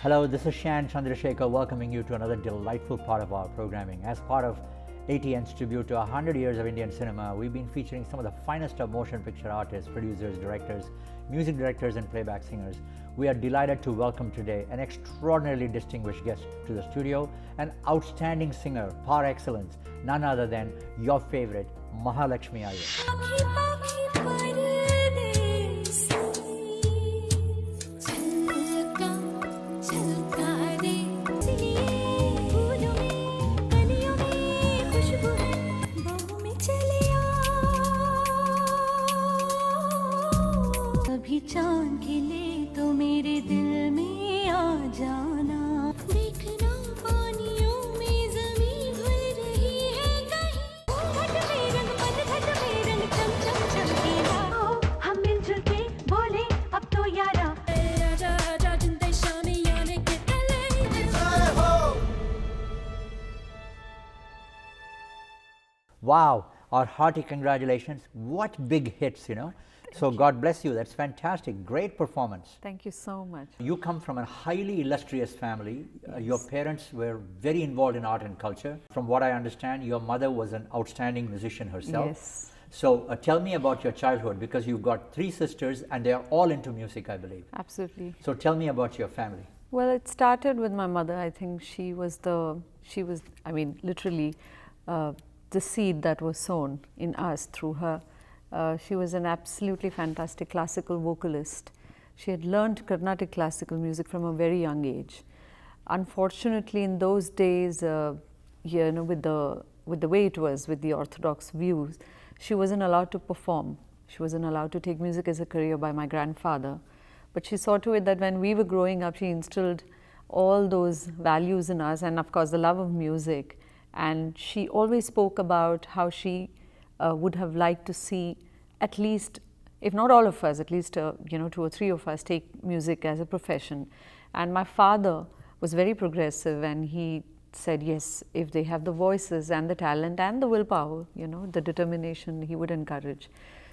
Hello, this is Shan Chandrasekhar welcoming you to another delightful part of our programming. As part of ATN's tribute to 100 years of Indian cinema, we've been featuring some of the finest of motion picture artists, producers, directors, music directors and playback singers. We are delighted to welcome today an extraordinarily distinguished guest to the studio, an outstanding singer par excellence, none other than your favorite, Mahalakshmi Iyer. Wow, our hearty congratulations. What big hits, you know. So God bless you. That's fantastic. Great performance. Thank you so much. You come from a highly illustrious family. Yes. Your parents were very involved in art and culture. From what I understand, your mother was an outstanding musician herself. Yes. So tell me about your childhood, because you've got 3 sisters and they are all into music, I believe. Absolutely. So tell me about your family. Well, it started with my mother. I think she was literally the seed that was sown in us through her. She was an absolutely fantastic classical vocalist. She had learned Carnatic classical music from a very young age. Unfortunately, in those days, with the way it was with the orthodox views, she wasn't allowed to perform. She wasn't allowed to take music as a career by my grandfather. But she saw to it that when we were growing up, she instilled all those values in us, and of course the love of music. And she always spoke about how she would have liked to see at least, if not all of us, at least 2 or 3 of us take music as a profession. And my father was very progressive, and he said, yes, if they have the voices and the talent and the willpower, the determination, he would encourage.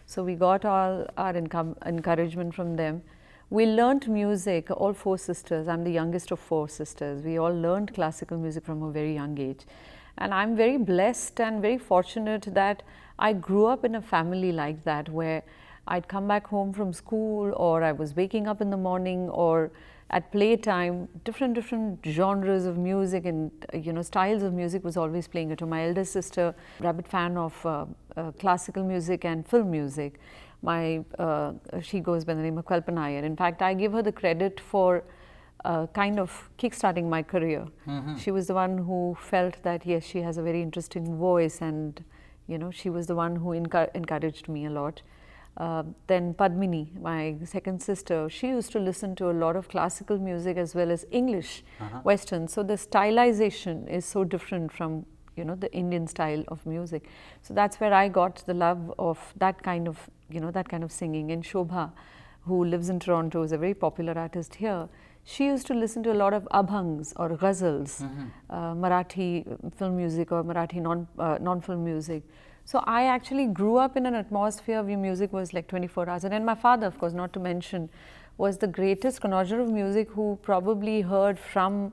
So we got all our encouragement from them. We learned music, all 4 sisters. I'm the youngest of 4 sisters. We all learned classical music from a very young age. And I'm very blessed and very fortunate that I grew up in a family like that, where I'd come back home from school, or I was waking up in the morning, or at playtime, different genres of music and styles of music was always playing. To my elder sister, rabid fan of classical music and film music. She goes by the name of Kalpana Iyer. In fact, I give her the credit for kind of kickstarting my career. Mm-hmm. She was the one who felt that yes, she has a very interesting voice, and she was the one who encouraged me a lot. Then Padmini, my second sister, she used to listen to a lot of classical music as well as English, Western. So the stylization is so different from the Indian style of music. So that's where I got the love of that kind of singing. And Shobha, who lives in Toronto, is a very popular artist here. She used to listen to a lot of abhangs or ghazals, Marathi film music or Marathi non-film music. So I actually grew up in an atmosphere where music was like 24 hours. And then my father, of course, not to mention, was the greatest connoisseur of music, who probably heard from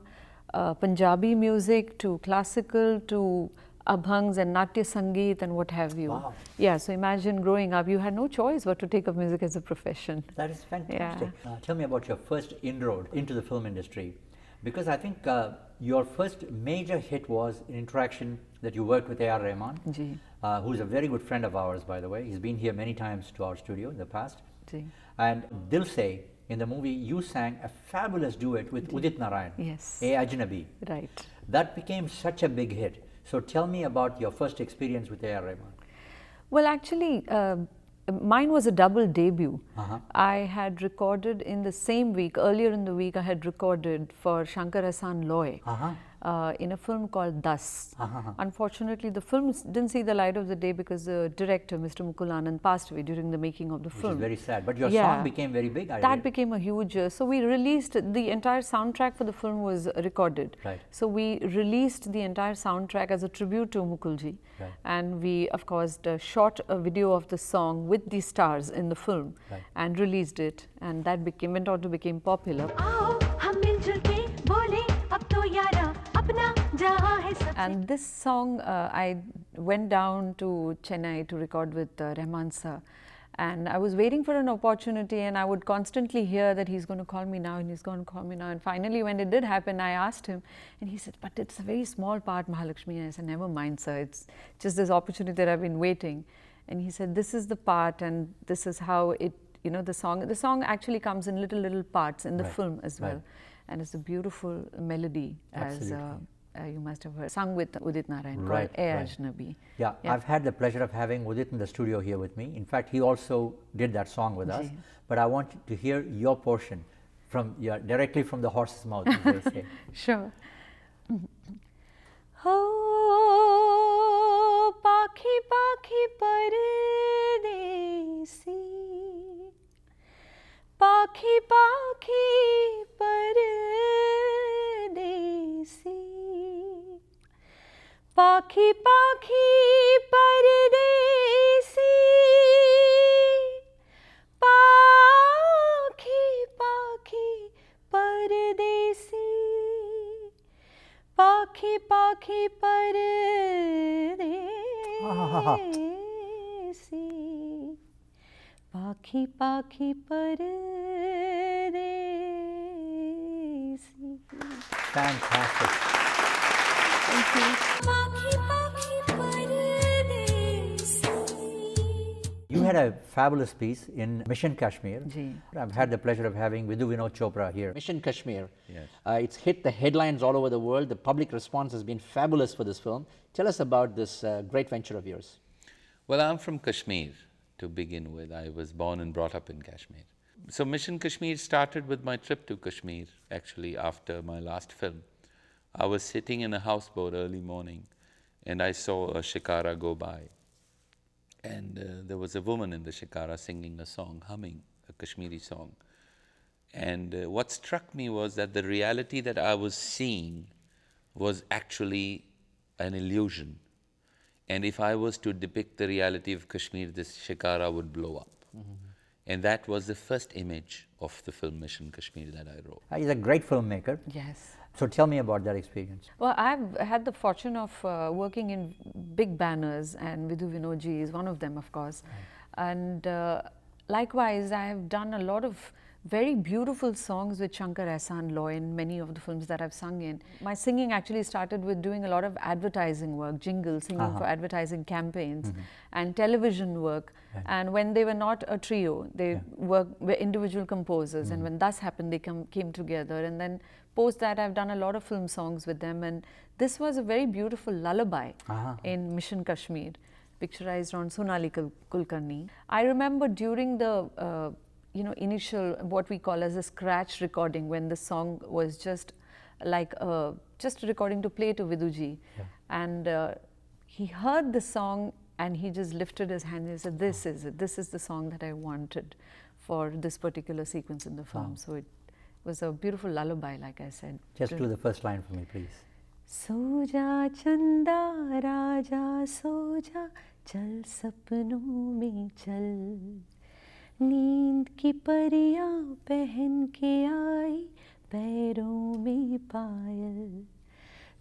Punjabi music to classical to abhangs and natya sangeet and what have you. Wow. Yeah, so imagine growing up, you had no choice but to take up music as a profession. That is fantastic. Yeah. Tell me about your first inroad into the film industry, because I think your first major hit was an interaction that you worked with A R Rahman, who's a very good friend of ours, by the way. He's been here many times to our studio in the past. And Dil Se, in the movie, you sang a fabulous duet with Udit Narayan, yes. Ae Ajnabee. Right. That became such a big hit. So tell me about your first experience with A R Rahman. Well, actually, mine was a double debut. I had recorded in the same week, earlier in the week, I had recorded for Shankar-Ehsaan-Loy in a film called Das. Unfortunately, the film didn't see the light of the day because the director, Mr. Mukul Anand, passed away during the making of the film. Which is very sad. But your song became very big. That became a huge. So we released the entire soundtrack for the film was recorded. Right. So we released the entire soundtrack as a tribute to Mukulji. Right. And we, of course, shot a video of the song with the stars in the film and released it. And that went on to become popular. And this song, I went down to Chennai to record with Rahman sir. And I was waiting for an opportunity, and I would constantly hear that he's going to call me now and he's going to call me now. And finally, when it did happen, I asked him, and he said, but it's a very small part, Mahalakshmi. And I said, never mind, sir. It's just this opportunity that I've been waiting. And he said, this is the part, and this is how it, you know, the song actually comes in little parts in the film as well. And it's a beautiful melody, as you must have heard, sung with Udit Narayan, called Ae Ajnabee. Yeah, I've had the pleasure of having Udit in the studio here with me. In fact, he also did that song with us. But I want to hear your portion from directly from the horse's mouth, as they say. Sure. Ho pakhi pakhi paradesi, pakhi pakhi paradesi, pakhi pakhi paradesi, pakhi pakhi paradesi, pakhi pakhi paradesi, pakhi pakhi paradesi. Fantastic. Thank you. You had a fabulous piece in Mission Kashmir. Ji. I've had the pleasure of having Yash Chopra here. Mission Kashmir. Yes. It's hit the headlines all over the world. The public response has been fabulous for this film. Tell us about this great venture of yours. Well, I'm from Kashmir to begin with. I was born and brought up in Kashmir. So Mission Kashmir started with my trip to Kashmir, actually, after my last film. I was sitting in a houseboat early morning and I saw a shikara go by. And there was a woman in the shikara singing a song, humming a Kashmiri song. And what struck me was that the reality that I was seeing was actually an illusion. And if I was to depict the reality of Kashmir, this shikara would blow up. And that was the first image of the film Mission Kashmir that I wrote. He's a great filmmaker. Yes. So tell me about that experience. Well, I've had the fortune of working in big banners, and Vidhu Vinodji is one of them, of course. And likewise, I have done a lot of very beautiful songs with Shankar-Ehsaan-Loy in many of the films that I've sung in. My singing actually started with doing a lot of advertising work, jingles, singing for advertising campaigns, and television work. And when they were not a trio, they were individual composers. And when that happened, they came together. And then post that, I've done a lot of film songs with them. And this was a very beautiful lullaby in Mission Kashmir, picturized on Sonali Kulkarni. I remember during the initial, what we call as a scratch recording, when the song was just like just a recording to play to Vidhuji. And he heard the song and he just lifted his hand and said, this is it. This is the song that I wanted for this particular sequence in the film. So it was a beautiful lullaby, like I said. Just do the first line for me, please. Soja chanda raja soja, chal sapnon mein chal. नींद की परियां पहन के आई पैरों में पायल,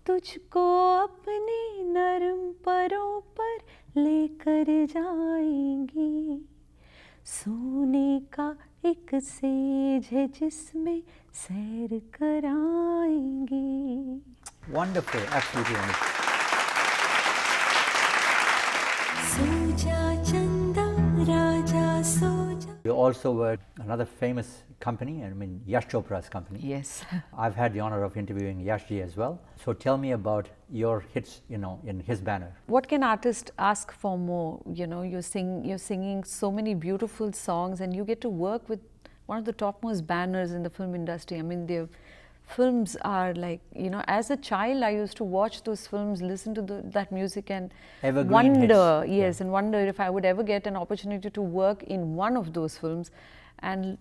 तुझको अपने नरम परों पर लेकर जाएंगी, सोने का एक सेज है जिसमें सैर कराएंगी. Wonderful, absolutely wonderful. सोजा चंदा राजा सोजा. You also were another famous company, I mean Yash Chopra's company. Yes. I've had the honor of interviewing Yash ji as well. So tell me about your hits, in his banner. What can artists ask for more? You're singing so many beautiful songs, and you get to work with one of the topmost banners in the film industry. I mean, their films are like, as a child I used to watch those films, listen to that music and Evergreen wonder, hits. and wonder if I would ever get an opportunity to work in one of those films. And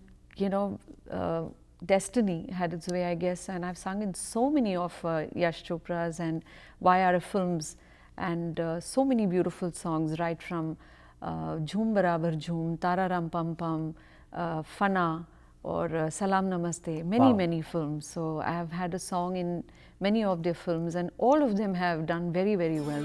destiny had its way, I guess, and I've sung in so many of Yash Chopra's and YRF films, and so many beautiful songs, right from Jhoom Barabar Jhoom, Tara Ram Pam Pam, Fanaa, or Salaam Namaste, many films. So I have had a song in many of their films, and all of them have done very well.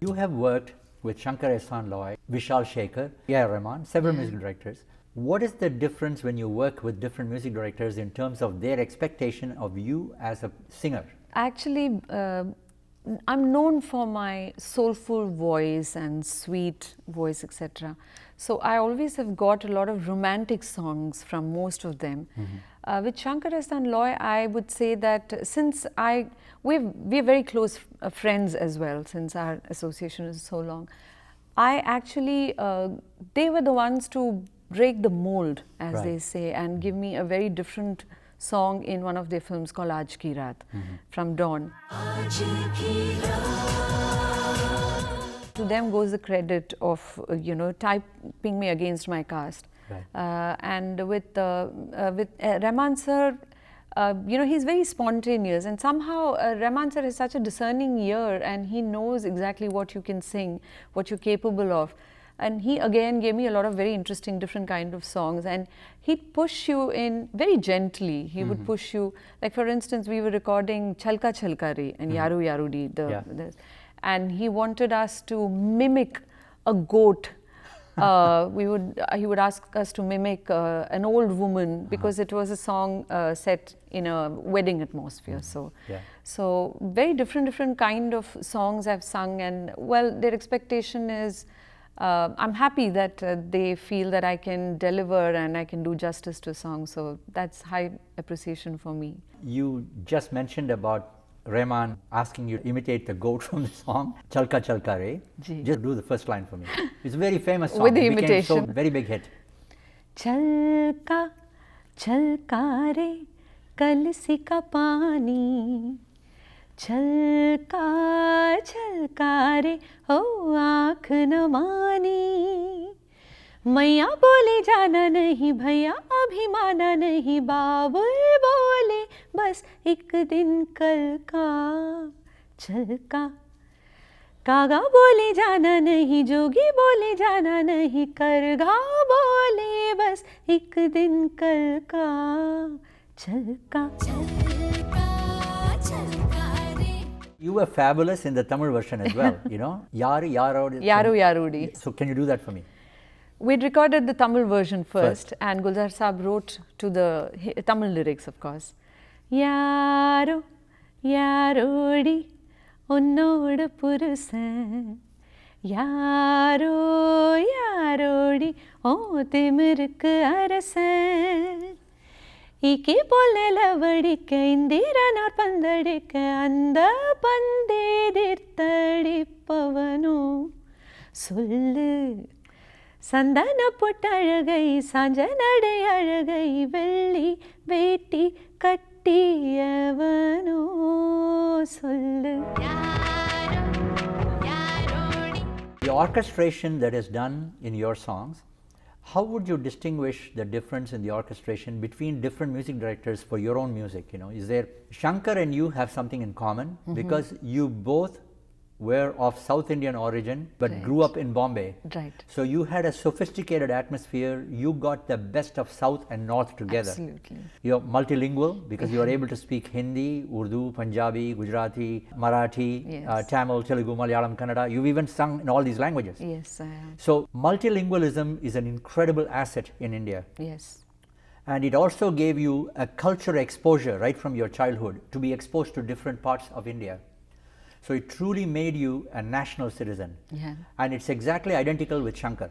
You have worked with Shankar-Ehsaan-Loy, Vishal Shekhar, A R Rahman, several music directors. What is the difference when you work with different music directors in terms of their expectation of you as a singer? Actually, I'm known for my soulful voice and sweet voice, etc. So I always have got a lot of romantic songs from most of them. With Shankar-Ehsaan-Loy, I would say that since we're very close friends as well, since our association is so long, I actually, they were the ones to break the mold, as they say, and give me a very different song in one of their films called Aaj Ki Raat, from Dawn. To them goes the credit of, typing me against my caste. And with Rahman sir, he's very spontaneous, and somehow Rahman sir is such a discerning ear, and he knows exactly what you can sing, what you're capable of. And he again gave me a lot of very interesting different kind of songs, and he'd push you in very gently. He would push you, like for instance, we were recording Chalka Chalka Re and Yaru Yarudi, and he wanted us to mimic a goat. He would ask us to mimic an old woman, because it was a song set in a wedding atmosphere. So very different kind of songs I've sung, and well, their expectation is, I'm happy that they feel that I can deliver and I can do justice to a song. So that's high appreciation for me. You just mentioned about Rahman asking you to imitate the goat from the song Chalka Chalka Re. Just do the first line for me. It's a very famous song. With the it imitation. Became so very big hit. Chalka Chalka Re Kalsi ka pani, Chalka Chalka Re ho aankh na mani, मैया बोले जाना नहीं भैया अभी माना नहीं, बाबुल बोले बस एक दिन कल का चलका, कागा बोले जाना नहीं, जोगी बोले जाना नहीं, करगा बोले बस एक दिन कल का चलका, चलका चलका रे. You were fabulous in the Tamil version as well, Yaru Yarudi. So can you do that for me? We'd recorded the Tamil version first. And Gulzar Saab wrote to the Tamil lyrics, of course. Yaru, Yarodi, Onnodu Purusan, Yaru, Yarodi, O Timirukku Arasan, Iki Pole Lavadikka, Indiranor Pandadikka, Anda Pande Dirthadipavano, Sollu. சந்தன பொட்டழகை சாஞ்ச நடை அழகை வெள்ளி வேட்டி கட்டியவனோ சொல்லு. The orchestration that is done in your songs, how would you distinguish the difference in the orchestration between different music directors for your own music? Is there, Shankar and you have something in common, because you both were of South Indian origin but grew up in Bombay. So you had a sophisticated atmosphere. You got the best of South and North together. Absolutely. You're multilingual because you are able to speak Hindi, Urdu, Punjabi, Gujarati, Marathi, Tamil, Telugu, Malayalam, Kannada. You've even sung in all these languages. Yes, I have. So multilingualism is an incredible asset in India. Yes. And it also gave you a cultural exposure right from your childhood to be exposed to different parts of India. So it truly made you a national citizen. And it's exactly identical with Shankar.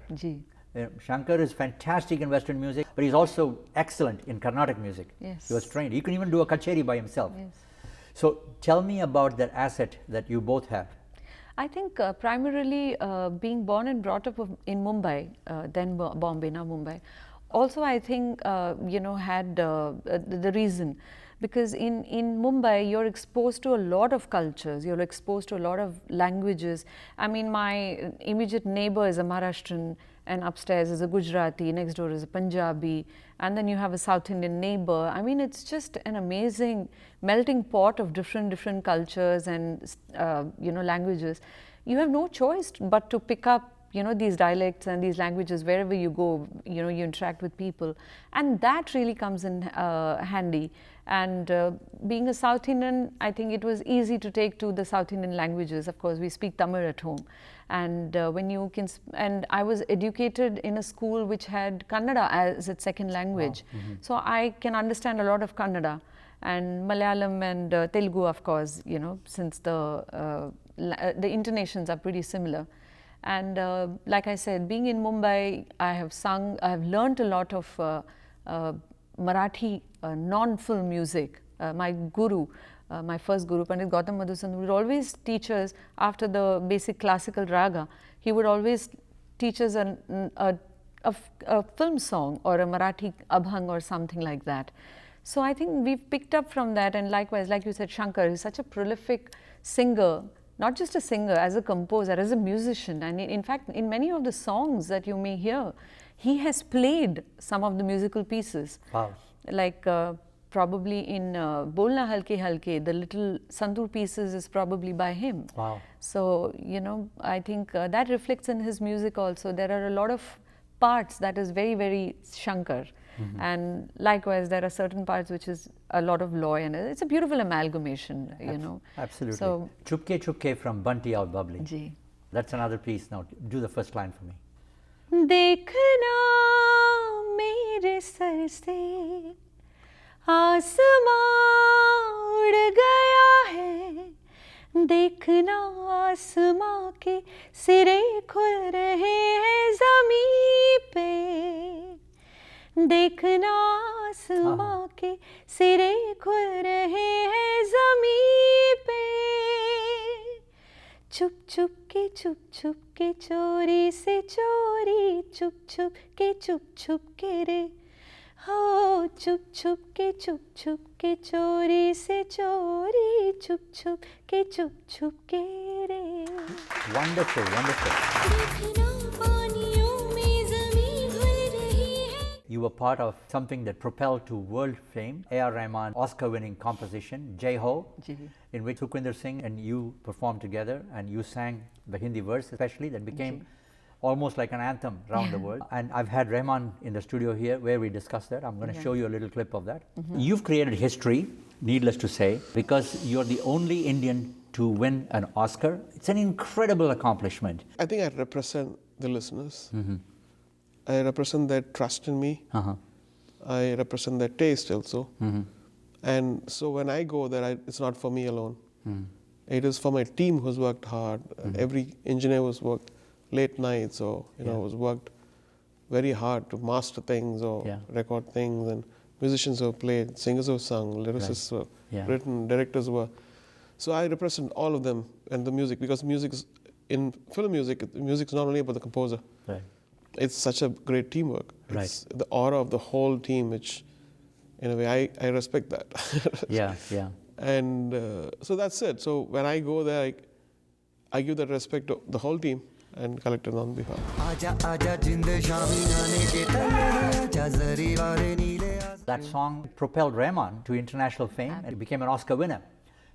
Shankar is fantastic in Western music, but he's also excellent in Carnatic music. He was trained. He can even do a kacheri by himself. So tell me about that asset that you both have. I think primarily being born and brought up in Mumbai, then Bombay, now Mumbai, also I think, had the reason. because in Mumbai you're exposed to a lot of cultures, you're exposed to a lot of languages. I mean, my immediate neighbor is a Maharashtrian, and upstairs is a Gujarati, next door is a Punjabi, and then you have a South Indian neighbor. I mean, it's just an amazing melting pot of different cultures and languages. You have no choice but to pick up these dialects and these languages wherever you go. You interact with people, and that really comes in handy. And being a South Indian, I think it was easy to take to the South Indian languages. Of course, we speak Tamil at home, and when you can, and I was educated in a school which had Kannada as its second language. Wow. Mm-hmm. So I can understand a lot of Kannada, and Malayalam and Telugu, of course, since the intonations are pretty similar. And like I said, being in Mumbai, I have learned a lot of Marathi non-film music. My guru, my first guru, Pandit Gautam Madhusudan, would always teach us, after the basic classical raga, he would always teach us a film song or a Marathi abhang or something like that. So I think we've picked up from that, and likewise, like you said, Shankar is such a prolific singer, not just a singer, as a composer, as a musician. And in fact, in many of the songs that you may hear, he has played some of the musical pieces. Wow. Like probably in Bolna Halke Halke, the little santur pieces is probably by him. Wow. So, I think that reflects in his music also. There are a lot of parts that is very, very Shankar. Mm-hmm. And likewise, there are certain parts which is a lot of Loy, and it's a beautiful amalgamation, Absolutely. So, Chupke Chupke from Bunty Aur Babli. Ji. That's another piece. Now, do the first line for me. देखना मेरे sir से आसमां उड़ गया है, देखना आसमां के सिरे खुल रहे हैं ज़मीं पे, देखना आसमां के सिरे खुल रहे हैं ज़मीं पे, चुप चुप के चोरी से चोरी, चुप छुप के रे, हो चुप छुप के चोरी से चोरी, चुप के रे. Wonderful, wonderful. You were part of something that propelled to world fame, A R Rahman Oscar-winning composition, Jai Ho, in which Sukhwinder Singh and you performed together, and you sang the Hindi verse especially, that became almost like an anthem around the world. And I've had Rahman in the studio here where we discussed that. I'm going to show you a little clip of that. Mm-hmm. You've created history, needless to say, because you're the only Indian to win an Oscar. It's an incredible accomplishment. I think I represent the listeners. Mm-hmm. I represent their trust in me. Uh-huh. I represent their taste also. Mm-hmm. And so when I go there, it's not for me alone. Mm-hmm. It is for my team who's worked hard. Mm-hmm. Every engineer who's worked late nights or who's worked very hard to master things or record things, and musicians who have played, singers who have sung, lyricists who have written, directors who are. So I represent all of them and the music, because music is, in film music is not only about the composer. Right. It's such a great teamwork. Right. It's the aura of the whole team, which, in a way, I respect that. Yeah. And so that's it. So when I go there, I give that respect to the whole team and collective on behalf. That song propelled Rahman to international fame and became an Oscar winner.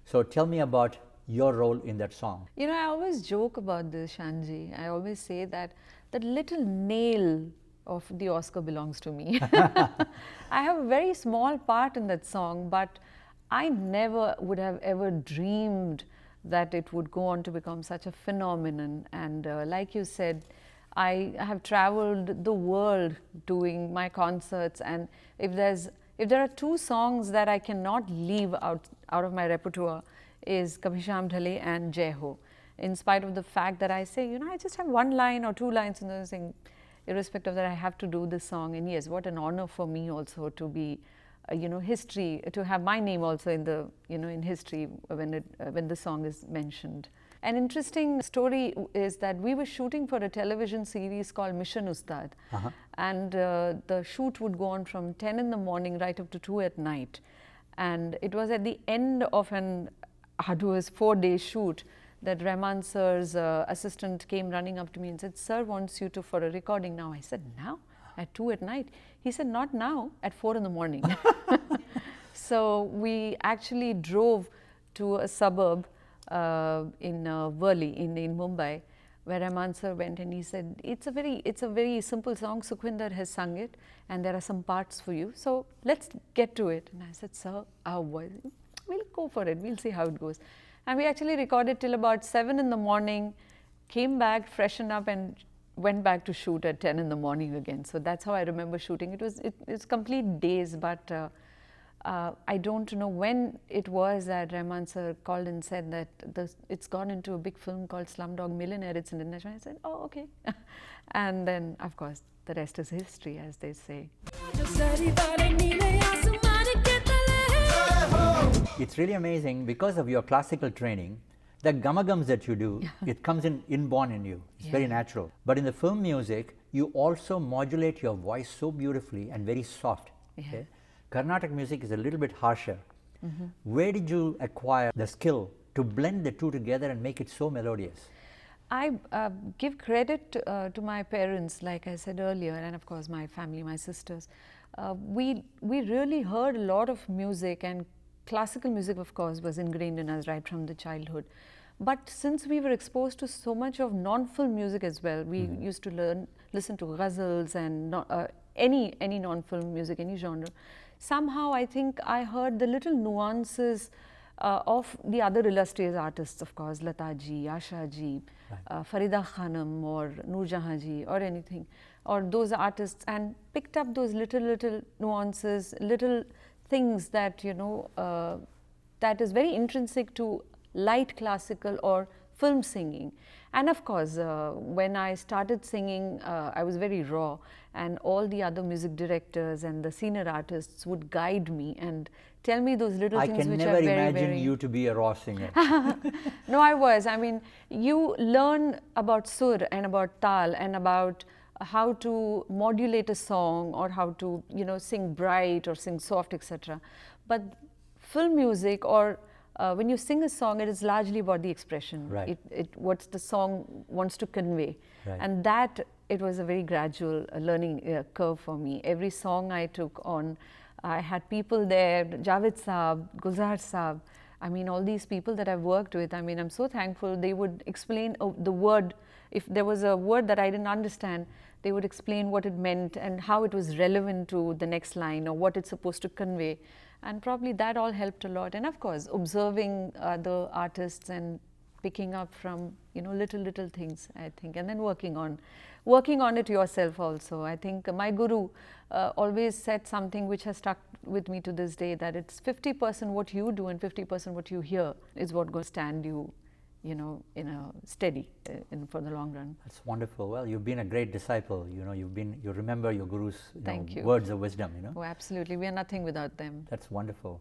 So tell me about your role in that song. I always joke about this, Shanji. I always say that little nail of the Oscar belongs to me. I have a very small part in that song, but I never would have ever dreamed that it would go on to become such a phenomenon. And like you said, I have traveled the world doing my concerts, and if there are two songs that I cannot leave out of my repertoire, is Kabhi Sham Dhale and Jai Ho. In spite of the fact that I say, I just have one line or two lines in the thing, irrespective of that, I have to do this song. And yes, what an honor for me also to be, history, to have my name also in the, in history when the song is mentioned. An interesting story is that we were shooting for a television series called Mission Ustad. Uh-huh. And the shoot would go on from 10 in the morning right up to 2 at night. And it was at the end of an arduous 4-day shoot that Rahman sir's assistant came running up to me and said, "Sir wants you for a recording now." I said, "Now? At 2 at night?" He said, "Not now, at 4 in the morning." So we actually drove to a suburb in Worli, in Mumbai, where Rahman sir went, and he said, it's a very simple song. Sukhwinder has sung it, and there are some parts for you. So let's get to it. And I said, "Sir, we'll go for it. We'll see how it goes." And we actually recorded till about 7 in the morning, came back, freshened up, and went back to shoot at 10 in the morning again. So that's how I remember shooting. It's complete days, but I don't know when it was that Rahman sir called and said that it's gone into a big film called Slumdog Millionaire. It's international. I said, "Oh, okay." And then, of course, the rest is history, as they say. It's really amazing because of your classical training. The gamagams that you do, it comes inborn in you. It's very natural. But in the film music, you also modulate your voice so beautifully and very soft. Okay? Carnatic music is a little bit harsher. Where did you acquire the skill to blend the two together and make it so melodious? I give credit to my parents, like I said earlier, and of course my family, my sisters. We really heard a lot of music, and classical music, of course, was ingrained in us right from the childhood. But since we were exposed to so much of non-film music as well, we used to listen to ghazals and any non-film music, any genre. Somehow I think I heard the little nuances of the other illustrious artists, of course, Lata ji, Asha ji, Farida Khanum or Noor Jahan ji or anything, or those artists, and picked up those little nuances, little things that, you know, that is very intrinsic to light classical or film singing. And of course, when I started singing, I was very raw, and all the other music directors and the senior artists would guide me and tell me those little things which are very, very... I can never imagine you to be a raw singer. No, I was. I mean, you learn about sur and about tal and about how to modulate a song, or how to, you know, sing bright or sing soft, etc. But film music, or when you sing a song, it is largely about the expression, what the song wants to convey. And that, it was a very gradual learning curve for me. Every song I took on, I had people there, Javed Saab, Gulzar Saab, I mean, all these people that I've worked with, I mean, I'm so thankful. They would explain the word. If there was a word that I didn't understand, they would explain what it meant and how it was relevant to the next line or what it's supposed to convey. And probably that all helped a lot. And of course, observing the artists and picking up from, you know, little things, I think, and then working on it yourself also. I think my guru always said something which has stuck with me to this day, that it's 50% what you do and 50% what you hear is what going to stand you, you know, in a steady for the long run. That's wonderful. Well, you've been a great disciple. You know, you remember your guru's words of wisdom, you know. Oh, absolutely. We are nothing without them. That's wonderful.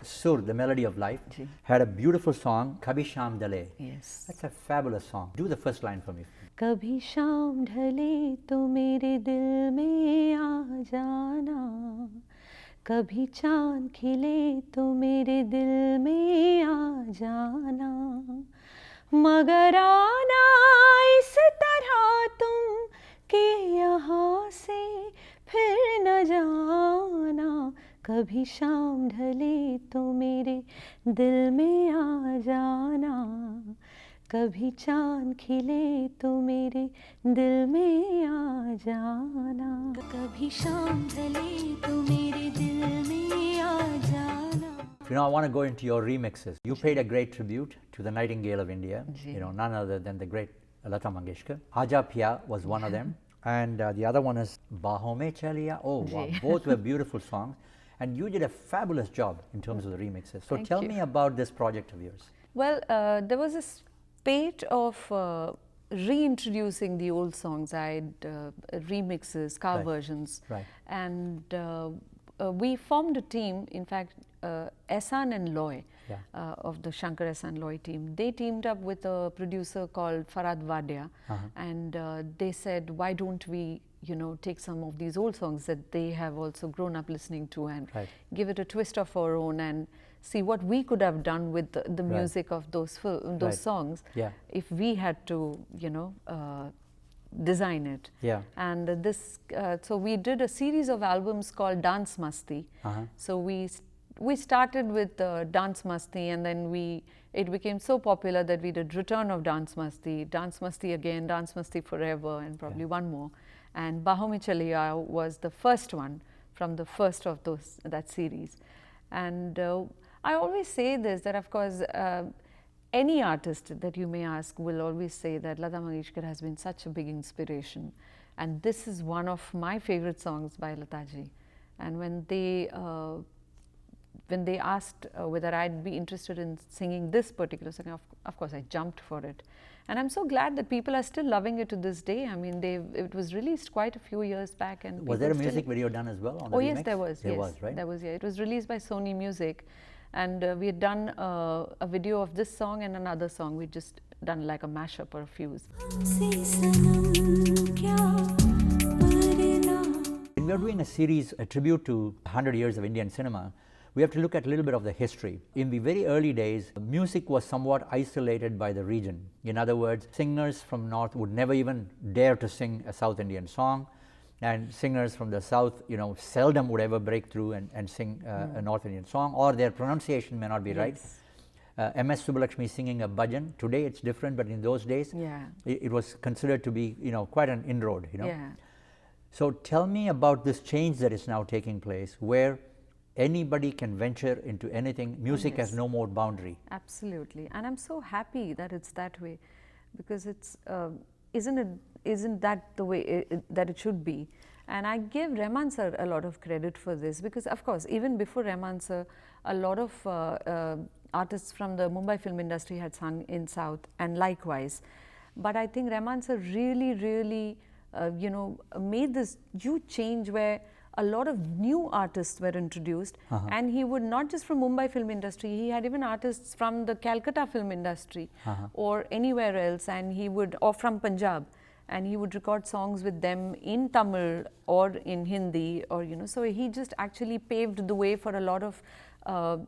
Sur, the melody of life, had a beautiful song, Kabhi Sham Dhale. Yes. That's a fabulous song. Do the first line for me. Kabhi sham dhale to mere dil mein aa jana, kabhi chand khile to mere dil mein aa jana, magar aana is tarah tum ke yahan se phir na jana, kabhi sham dhale to mere dil mein aa jana, कभी चांद खिले तो मेरे दिल में आ जाना, कभी शाम ढले तो मेरे दिल में आ जाना. You know, I want to go into your remixes. You paid a great tribute to the Nightingale of India, you know, none other than the great Lata Mangeshkar. Aja Pia was one of them, and the other one is Baahon Mein Chaliya. Oh, wow, both were beautiful songs, and you did a fabulous job in terms of the remixes. So tell me about this project of yours. Well, there was a spate of reintroducing the old songs. I had remixes, cover versions, and we formed a team. In fact, Ehsaan-Loy of the Shankar-Ehsaan-Loy team, they teamed up with a producer called Farad Wadia, and they said, why don't we you know, take some of these old songs that they have also grown up listening to and Right. give it a twist of our own and see what we could have done with the Right. music of those Right. songs Yeah. if we had to, you know, design it. Yeah. And so we did a series of albums called Dance Masti. So we started with Dance Masti, and then it became so popular that we did Return of Dance Masti again, Dance Masti Forever, and probably one more. And Baho Mein Chale Aao was the first one from the first of that series. And I always say this, that of course any artist that you may ask will always say that Lata Mangeshkar has been such a big inspiration, and this is one of my favorite songs by Lataji. And when they asked whether I'd be interested in singing this particular song, of course I jumped for it. And I'm so glad that people are still loving it to this day. I mean, it was released quite a few years back. And was there a music video done as well on the remix? Yes, there was. There was, right? There was, yeah. It was released by Sony Music. And we had done a video of this song and another song. We'd just done like a mashup or a fuse. When we are doing a series, a tribute to 100 years of Indian cinema, we have to look at a little bit of the history. In the very early days, music was somewhat isolated by the region. In other words, singers from North would never even dare to sing a South Indian song, and singers from the South, you know, seldom would ever break through and sing a North Indian song, or their pronunciation may not be right. M.S. Subbulakshmi singing a bhajan, today it's different, but in those days, it was considered to be, you know, quite an inroad, you know. So tell me about this change that is now taking place, where anybody can venture into anything. Music has no more boundary. Absolutely, and I'm so happy that it's that way, because it's isn't that the way that it should be. And I give Rahman sir a lot of credit for this, because of course even before Rahman sir, a lot of artists from the Mumbai film industry had sung in South, and likewise. But I think Rahman sir really you know, made this huge change where a lot of new artists were introduced, and he would not just from Mumbai film industry, he had even artists from the Calcutta film industry or anywhere else, and he would, or from Punjab, and he would record songs with them in Tamil or in Hindi, or, you know, so he just actually paved the way for a lot of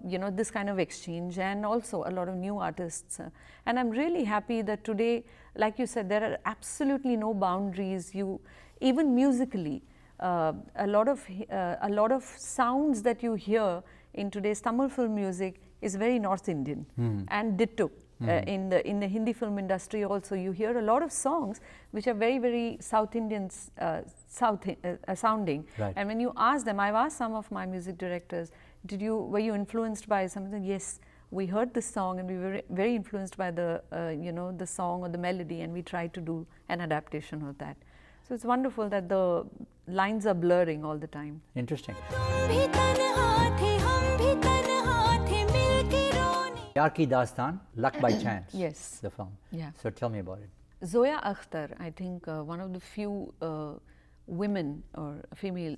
you know, this kind of exchange, and also a lot of new artists. And I'm really happy that today, like you said, there are absolutely no boundaries. Even musically, a lot of sounds that you hear in today's Tamil film music is very North Indian, and ditto. In the Hindi film industry also, you hear a lot of songs which are very South Indian sounding. Right. And when you ask them, I've asked some of my music directors, were you influenced by something? Yes, we heard this song and we were very influenced by the you know, the song or the melody, and we tried to do an adaptation of that. So it's wonderful that the lines are blurring all the time. Interesting. Yaar Ki Dastan, Luck by Chance. Yes. The film. Yeah. So tell me about it. Zoya Akhtar, I think one of the few women or female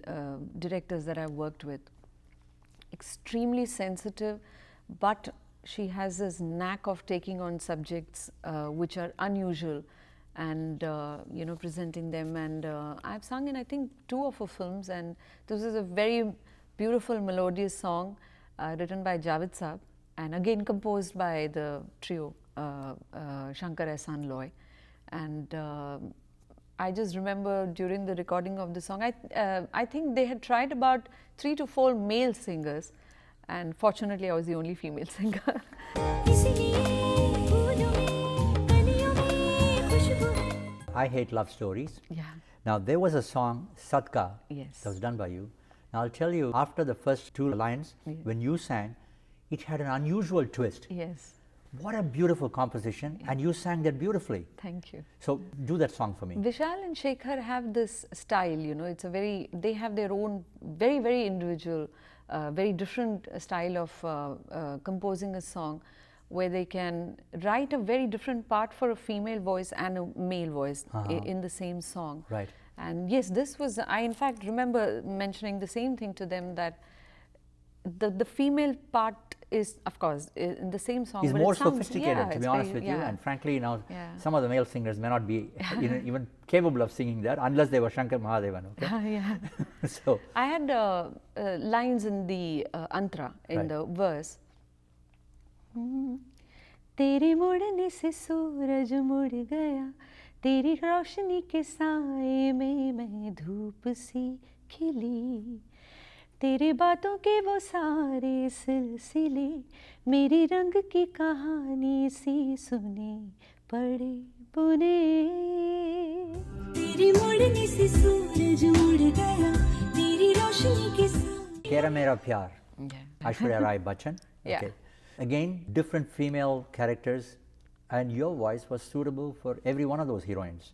directors that I've worked with. Extremely sensitive, but she has this knack of taking on subjects which are unusual, and you know, presenting them. And I've sung in, I think, 2 of her films, and this is a very beautiful melodious song written by Javed Saab, and again composed by the trio Shankar-Ehsaan-Loy. And I just remember during the recording of the song, I think they had tried about 3 to 4 male singers, and fortunately I was the only female singer. I Hate Love Stories. Yeah. Now there was a song, Sadka, Yes. that was done by you. Now I'll tell you, after the first 2 lines, when you sang, it had an unusual twist. Yes. What a beautiful composition, and you sang that beautifully. Thank you. So do that song for me. Vishal and Shekhar have this style, you know, they have their own very individual, very different style of composing a song, where they can write a very different part for a female voice and a male voice in the same song. Right. And yes, this was, I in fact remember mentioning the same thing to them, that the female part is, of course, in the same song. He's but more it sounds, sophisticated, to it's be honest very- with you. And frankly, you know, Yeah. some of the male singers may not be even capable of singing that unless they were Shankar Mahadevan. Okay, yeah. so I had lines in the antra, in Right. the verse. तेरे मुड़ने से सूरज मुड़ गया, तेरी रोशनी के साए में मैं धूप सी खिली, तेरी बातों के वो सारे सिलसिले मेरी रंग की कहानी सी सुने पड़े बुने, तेरी मुड़ने से सूरज मुड़ गया, तेरी रोशनी के साए. Tera Mera Pyar, Yeah. Aishwarya Rai Bachchan. Yeah. Again, different female characters, and your voice was suitable for every one of those heroines.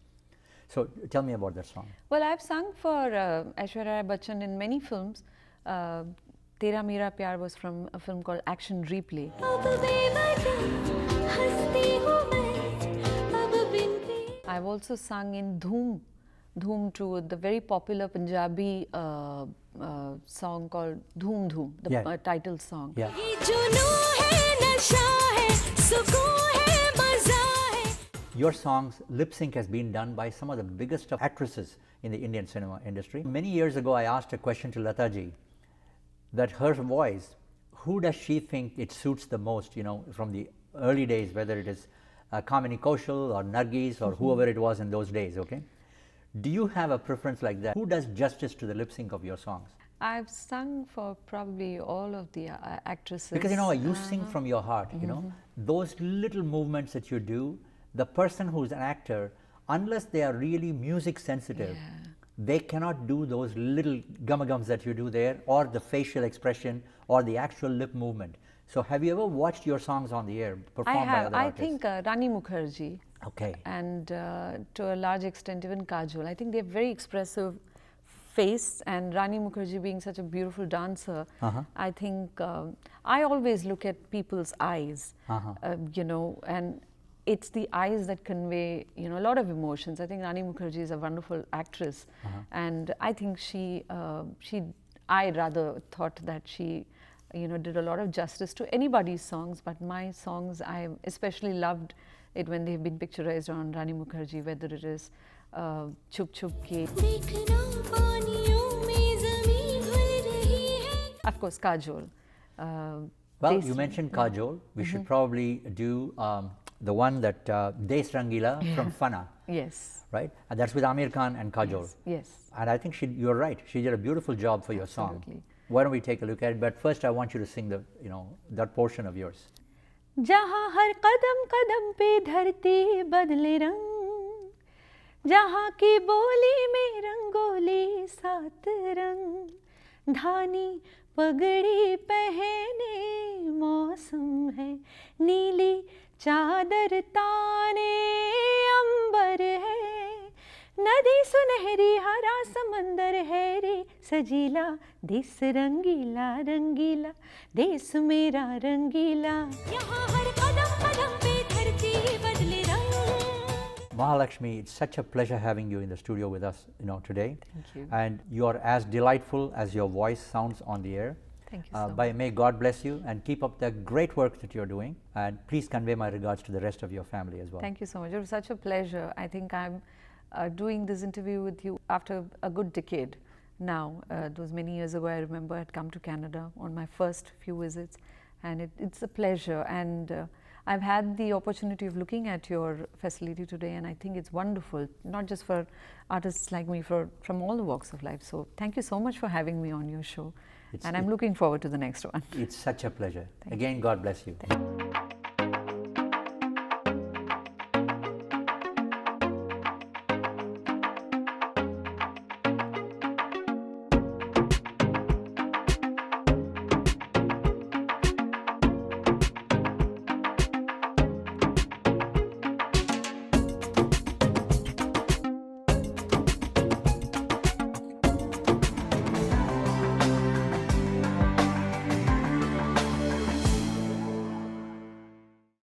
So tell me about that song. Well, I've sung for Aishwarya Rai Bachchan in many films. Tera Mera Pyar was from a film called Action Replay. I've also sung in Dhoom, Dhoom to the very popular Punjabi song called Dhoom Dhoom, the Yeah. title song. Yeah. Your songs lip sync has been done by some of the biggest of actresses in the Indian cinema industry. Many years ago, I asked a question to Lata ji that her voice, who does she think it suits the most, you know, from the early days, whether it is Kamini Kaushal or Nargis or whoever it was in those days, okay? Do you have a preference like that? Who does justice to the lip sync of your songs? I've sung for probably all of the actresses. Because you know, you sing from your heart, you know, those little movements that you do, the person who's an actor, unless they are really music sensitive, they cannot do those little gum-gums that you do there, or the facial expression, or the actual lip movement. So have you ever watched your songs on the air I performed by have. other I artists? think Rani Mukherjee Okay. and to a large extent even Kajol. I think they have very expressive face, and Rani Mukherjee being such a beautiful dancer, I think I always look at people's eyes, you know, and it's the eyes that convey, you know, a lot of emotions. I think Rani Mukherjee is a wonderful actress, and I think I rather thought that she, you know, did a lot of justice to anybody's songs, but my songs, I especially loved it when they've been picturized on Rani Mukherjee, whether it is Chup Chup Ke. Of course, Kajol. Well, you mentioned Kajol. We should probably do the one that Des Rangila from Fanaa, Yes. right? And that's with Amir Khan and Kajol. Yes. And I think you're right. She did a beautiful job for your song. Absolutely. Why don't we take a look at it? But first, I want you to sing the, you know, that portion of yours. जहाँ हर कदम कदम पे धरती बदले रंग, जहाँ की बोली में रंगोली सात रंग, धानी पगड़ी पहने मौसम है, नीली चादर ताने अंबर है, नदी सुनहरी हरा समंदर है रे सजीला, देश रंगीला रंगीला, देश मेरा रंगीला, यहाँ हर कदम कदम पे धरती बदले रंग. Mahalakshmi, it's such a pleasure having you in the studio with us, you know, today. Thank you. And you are as delightful as your voice sounds on the air. Thank you so much. May God bless you and keep up the great work that you're doing. And please convey my regards to the rest of your family as well. Thank you so much. It was such a pleasure. I think I'm doing this interview with you after a good decade now. It was many years ago. I remember I'd come to Canada on my first few visits, and it's a pleasure. And I've had the opportunity of looking at your facility today, and I think it's wonderful, not just for artists like me, from all the walks of life. So thank you so much for having me on your show. And I'm looking forward to the next one. It's such a pleasure. Again, God bless you. Thank you.